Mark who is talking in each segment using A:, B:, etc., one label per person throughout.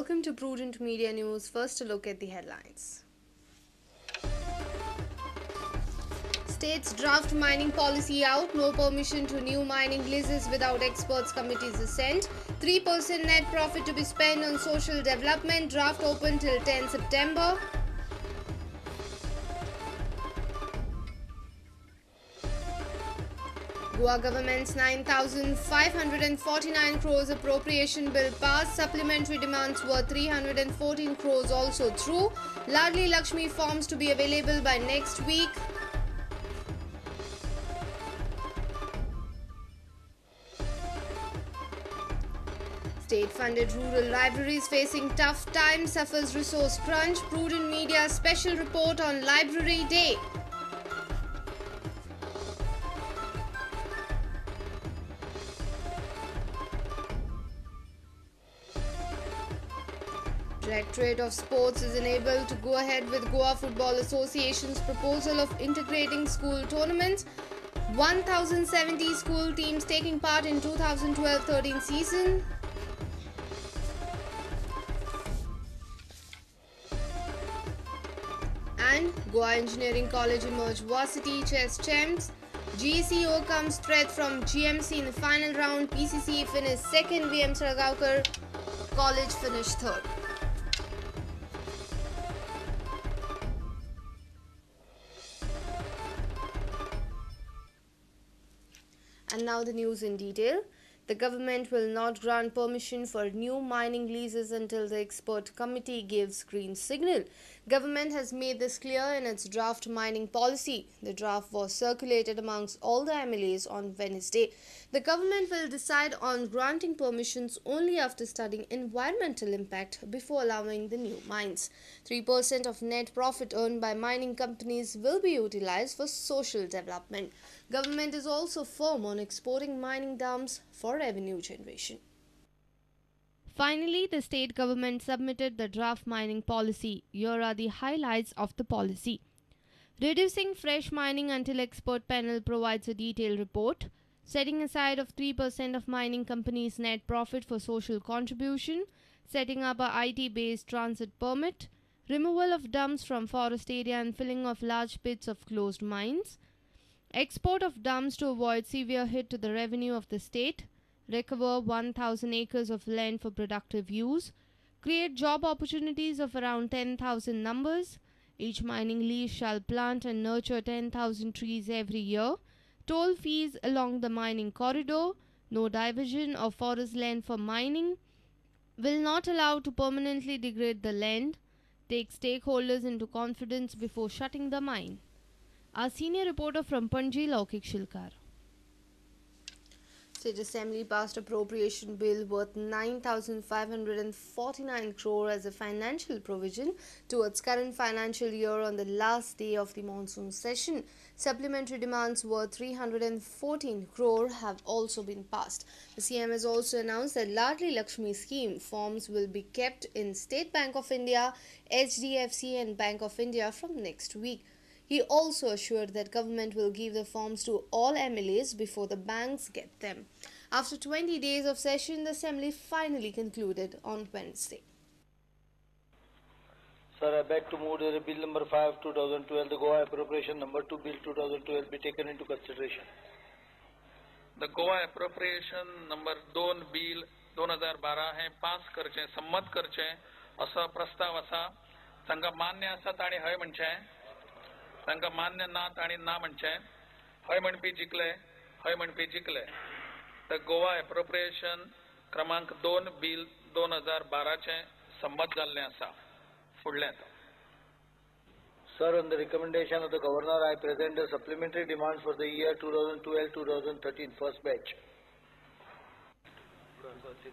A: welcome to Prudent Media News. First, a look at the headlines. State's draft mining policy out. No permission to new mining leases without experts committee's assent. 3% net profit to be spent on social development. Draft open till 10 September. Goa government's 9,549 crores appropriation bill passed. Supplementary demands worth 314 crores also through. Ladli Lakshmi forms to be available by next week. State-funded rural libraries facing tough times, suffers resource crunch. Prudent Media special report on Library Day. Directorate of Sports is enabled to go ahead with Goa Football Association's proposal of integrating school tournaments. 1,070 school teams taking part in 2012-13 season. And Goa Engineering College emerged varsity chess champs. GCO comes threat from GMC in the final round. PCC finished second. VM Sargaonkar College finished third. And now the news in detail. The government will not grant permission for new mining leases until the expert committee gives green signal. Government has made this clear in its draft mining policy. The draft was circulated amongst all the MLAs on Wednesday. The government will decide on granting permissions only after studying environmental impact before allowing the new mines. 3% of net profit earned by mining companies will be utilized for social development. Government is also firm on exporting mining dumps for revenue generation. Finally, the state government submitted the draft mining policy. Here are the highlights of the policy. Reducing fresh mining until expert panel provides a detailed report. Setting aside of 3% of mining companies' net profit for social contribution. Setting up a IT-based transit permit. Removal of dumps from forest area and filling of large pits of closed mines. Export of dumps to avoid severe hit to the revenue of the state. Recover 1,000 acres of land for productive use. Create job opportunities of around 10,000 numbers. Each mining lease shall plant and nurture 10,000 trees every year. Toll fees along the mining corridor. No diversion of forest land for mining. Will not allow to permanently degrade the land. Take stakeholders into confidence before shutting the mine. Our senior reporter from Panji, Laukik Shilkar. State Assembly passed appropriation bill worth 9,549 crore as a financial provision towards current financial year on the last day of the monsoon session. Supplementary demands worth 314 crore have also been passed. The CM has also announced that Ladli Lakshmi scheme forms will be kept in State Bank of India, HDFC and Bank of India from next week. He also assured that government will give the forms to all MLAs before the banks get them. After 20 days of session, the assembly finally concluded on Wednesday.
B: Sir, I beg to move that Bill number 5, 2012, the Goa Appropriation number 2, Bill 2012 be taken into consideration.
C: The Goa Appropriation number 2 Bill 2012 हे पास करचे संमत करचे असा प्रस्ताव असा तांकां मान्य आसात आनी हय म्हणचे तांकां मान्य नात आनी ना म्हणचे हय म्हणपी जिखले हय म्हणपी जिखले द गोवा एप्रोप्रिएशन क्रमांक 2 बिल 2012 चे संमत जाल्ले आसा फुडलें
B: Sir, on the recommendation of the Governor, I present the supplementary demands for the year 2012-2013 first batch.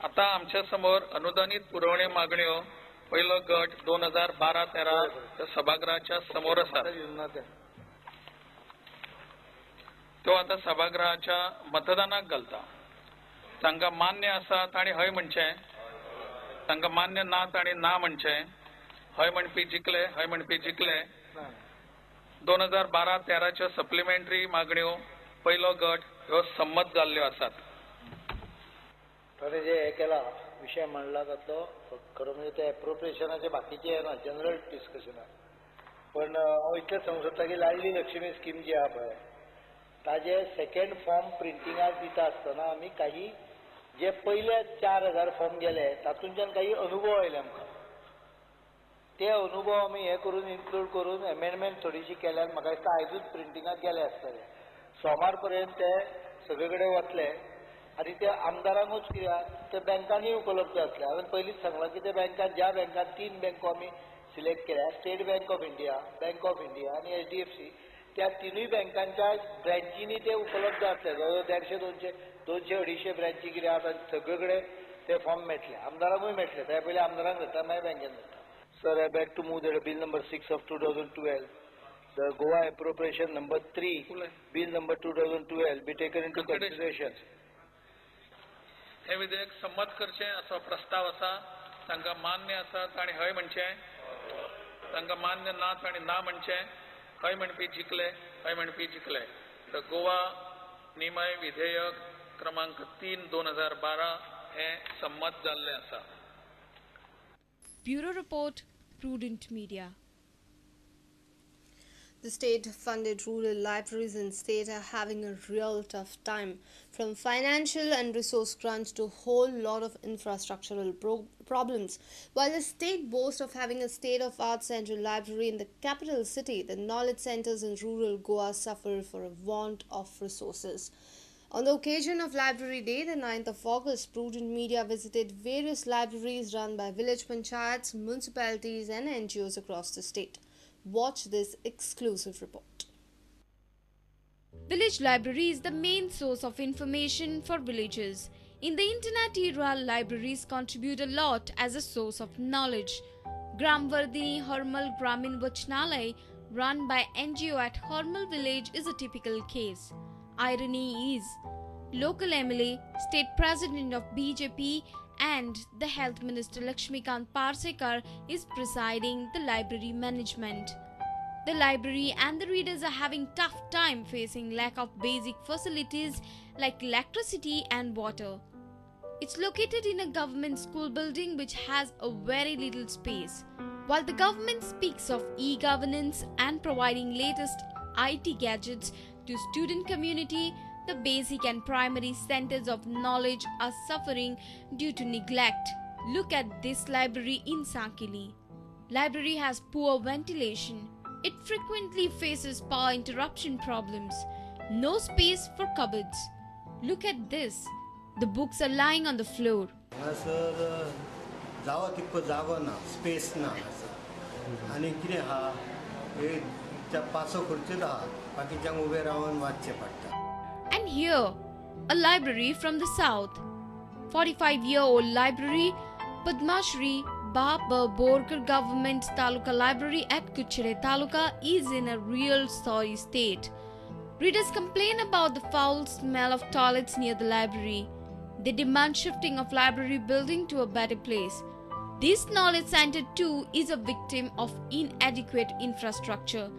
C: आता आमच्या समोर अनुदानित पुरवणी मागण्यो पहिलो गट 2012-13 सभागृहाच्या समोर आसा तो आता सभागृहाच्या मतदानाक घालता तांकां मान्य आसात आनी हय म्हणचे तांकां मान्य नात आनी ना म्हणचे हय म्हणपी जिखले हय म्हणपी जिखले 2012-13 सप्लिमेंटरी मागण्यो पहिलो गट ह्यो संमत जाल्ल्यो आसात
B: ताणें जे हे केला विषय मांडला जातलो खरो म्हणजे ते एप्रोप्रिएशनाचे बाकीचे आहे ना जनरल डिस्कशन पण हांव इतलेंच सांगूंक सोदता की लाडली लक्ष्मी स्कीम जी आहा पळय ताजे सेकंड फॉर्म प्रिंटिंगाक दिता आसतना आमी काही जे पयले 4000 फॉर्म गेले तातूंतल्यान काही अनुभव आयले आमकां ते अनुभव आमी हे करून इन्क्लूड करून एमेंडमेंट थोडीशी केल्यार म्हाका दिसता आयजूच प्रिंटिंगाक गेले आसतले सोमार पर्यंत ते सगळे कडेन वतले आनी ते आमदारांकूच कित्याक ते बँकांनी उपलब्ध आसले हांवें पयलींच सांगलां की ते बँकात ज्या बँकात 3 बँको आमी सिलेक्ट केल्या state bank of India bank of India आनी HDFC त्या तिनूय बँकांच्या ब्रँचींनी ते उपलब्ध आसले जवळ 150 200 250 ब्रँची कितें आसा सगळे कडेन ते फॉर्म मेळटले आमदारांकूय मेळटले त्या पयलीं आमदारांक जाता मागीर बँकेन जाता sir I beg to move the bill number 6 of 2012 the Goa appropriation number 3 bill number 2012 be taken into consideration
C: हे विधेयक संमत करचें असो प्रस्ताव आसा तांकां मान्य आसात आनी हय म्हणचें तांकां मान्य नात आनी ना म्हणचें हय म्हणपी जिखले हय म्हणपी जिखले द गोवा निमय विधेयक क्रमांक 3 2012 हे संमत जाल्लें आसा
A: Bureau Report, Prudent Media.
D: The state-funded rural libraries in state are having a real tough time, from financial and resource crunch to a whole lot of infrastructural problems. While the state boasts of having a state-of-art central library in the capital city, the knowledge centers in rural Goa suffer for a want of resources. On the occasion of Library Day, the 9th of August, Prudent Media visited various libraries run by village panchayats, municipalities and NGOs across the state. Watch this exclusive report.
A: Village library is the main source of information for villages. In the internet era, libraries contribute a lot as a source of knowledge. Gramvardhini Harmal Gramin Vachnalay, run by NGO at Harmal village, is a typical case. Irony is, local MLA, state president of BJP and the health minister Lakshmikant Parsekar is presiding the library management. The library and the readers are having tough time facing lack of basic facilities like electricity and water. It's located in a government school building which has a very little space. While the government speaks of e-governance and providing latest IT gadgets to student community, the basic and primary centers of knowledge are suffering due to neglect. Look at this library in Sakili. Library has poor ventilation. It frequently faces power interruption problems. No space for cupboards. Look at this. The books are lying on the floor.
E: Sir, जावा तितको जागो ना, space ना आनी कितें आहा त्या पासो खुर्च्योच आहा बाकीच्यांक उबे रावन वाचचें पडटा.
A: And here, a library from the south. 45-year-old library, Padmashri Baba Borkar Government Taluka Library at Kuchire Taluka is in a real sorry state. Readers complain about the foul smell of toilets near the library. They demand shifting of library building to a better place. This knowledge center too is a victim of inadequate infrastructure.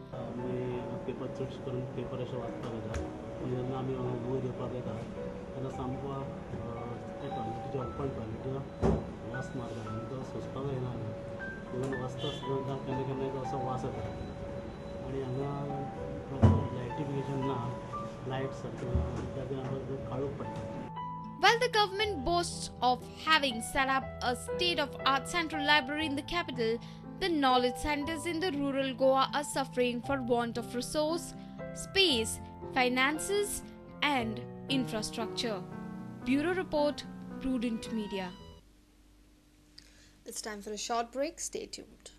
A: While the government boasts of having set up a state-of-art central library in the capital, the knowledge centers in the rural Goa are suffering for want of resource, space, finances and infrastructure. Bureau Report, Prudent Media.
D: It's time for a short break. Stay tuned.